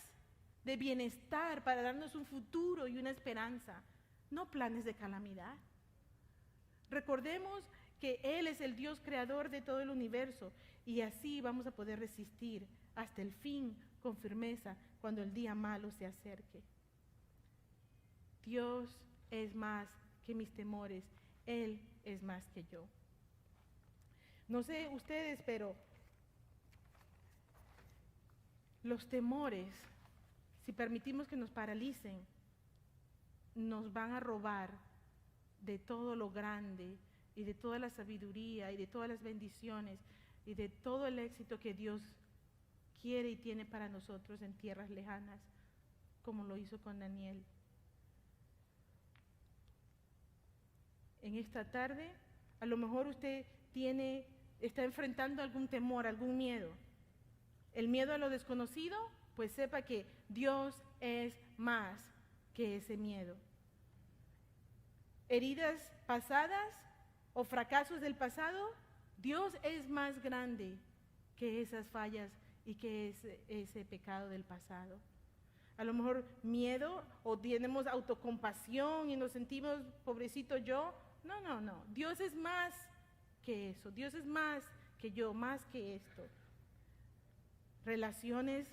de bienestar para darnos un futuro y una esperanza, no planes de calamidad. Recordemos que Él es el Dios creador de todo el universo y así vamos a poder resistir hasta el fin con firmeza cuando el día malo se acerque. Dios es más que mis temores, Él es más que yo. No sé ustedes, pero los temores, si permitimos que nos paralicen, nos van a robar de todo lo grande y de toda la sabiduría y de todas las bendiciones y de todo el éxito que Dios quiere y tiene para nosotros en tierras lejanas, como lo hizo con Daniel. En esta tarde, a lo mejor usted está enfrentando algún temor, algún miedo. El miedo a lo desconocido, pues sepa que Dios es más que ese miedo. Heridas pasadas o fracasos del pasado, Dios es más grande que esas fallas y que ese pecado del pasado. A lo mejor miedo o tenemos autocompasión y nos sentimos pobrecito yo. No. Dios es más que eso. Dios es más que yo, más que esto. Relaciones,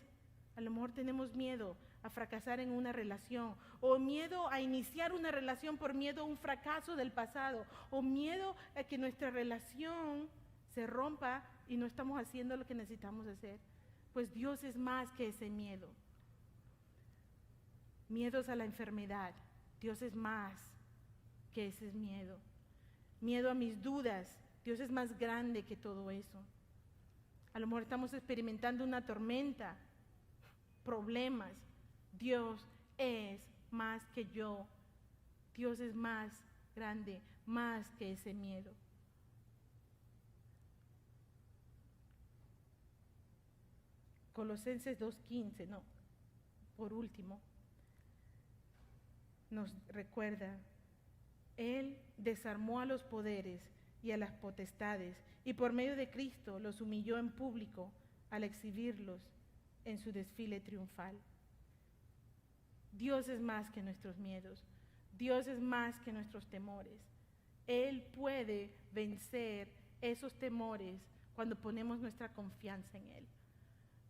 a lo mejor tenemos miedo a fracasar en una relación, o miedo a iniciar una relación por miedo a un fracaso del pasado, o miedo a que nuestra relación se rompa y no estamos haciendo lo que necesitamos hacer. Pues Dios es más que ese miedo. Miedos a la enfermedad, Dios es más que ese miedo. Miedo a mis dudas, Dios es más grande que todo eso. A lo mejor estamos experimentando una tormenta, problemas. Dios es más que yo. Dios es más grande, más que ese miedo. Colosenses 2:15, por último, nos recuerda, Él desarmó a los poderes y a las potestades y por medio de Cristo los humilló en público al exhibirlos en su desfile triunfal. Dios es más que nuestros miedos, Dios es más que nuestros temores. Él puede vencer esos temores cuando ponemos nuestra confianza en Él,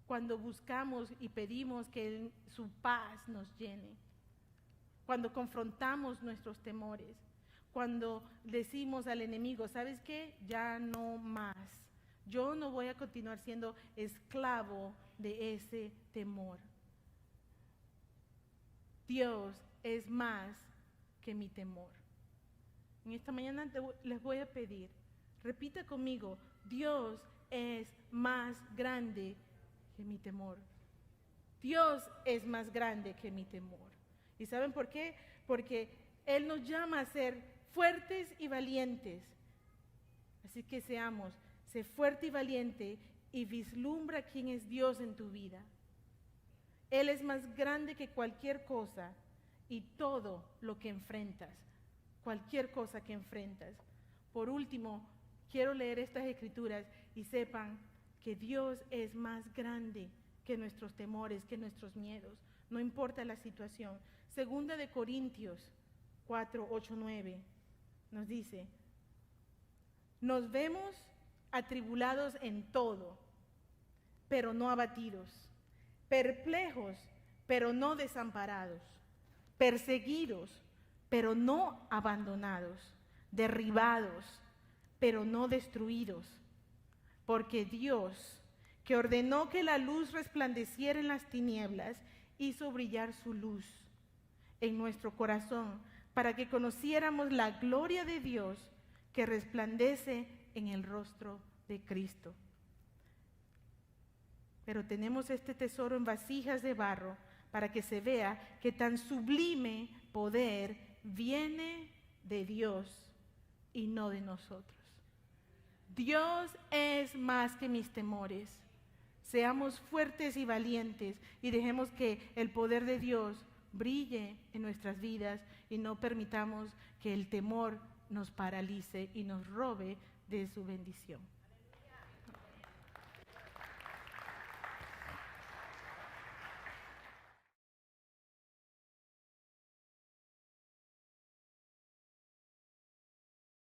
cuando buscamos y pedimos que su paz nos llene, cuando confrontamos nuestros temores, cuando decimos al enemigo, ¿sabes qué? Ya no más. Yo no voy a continuar siendo esclavo de ese temor. Dios es más que mi temor. En esta mañana les voy a pedir, repita conmigo, Dios es más grande que mi temor. Dios es más grande que mi temor. ¿Y saben por qué? Porque Él nos llama a ser fuertes y valientes. Así que sé fuerte y valiente y vislumbra quién es Dios en tu vida. Él es más grande que cualquier cosa y todo lo que enfrentas, cualquier cosa que enfrentas. Por último, quiero leer estas escrituras y sepan que Dios es más grande que nuestros temores, que nuestros miedos, no importa la situación. Segunda de Corintios 4:8-9 nos dice, nos vemos atribulados en todo, pero no abatidos, perplejos, pero no desamparados, perseguidos, pero no abandonados, derribados, pero no destruidos, porque Dios, que ordenó que la luz resplandeciera en las tinieblas, hizo brillar su luz en nuestro corazón, para que conociéramos la gloria de Dios que resplandece en el rostro de Cristo. Pero tenemos este tesoro en vasijas de barro para que se vea que tan sublime poder viene de Dios y no de nosotros. Dios es más que mis temores. Seamos fuertes y valientes y dejemos que el poder de Dios brille en nuestras vidas y no permitamos que el temor nos paralice y nos robe de su bendición.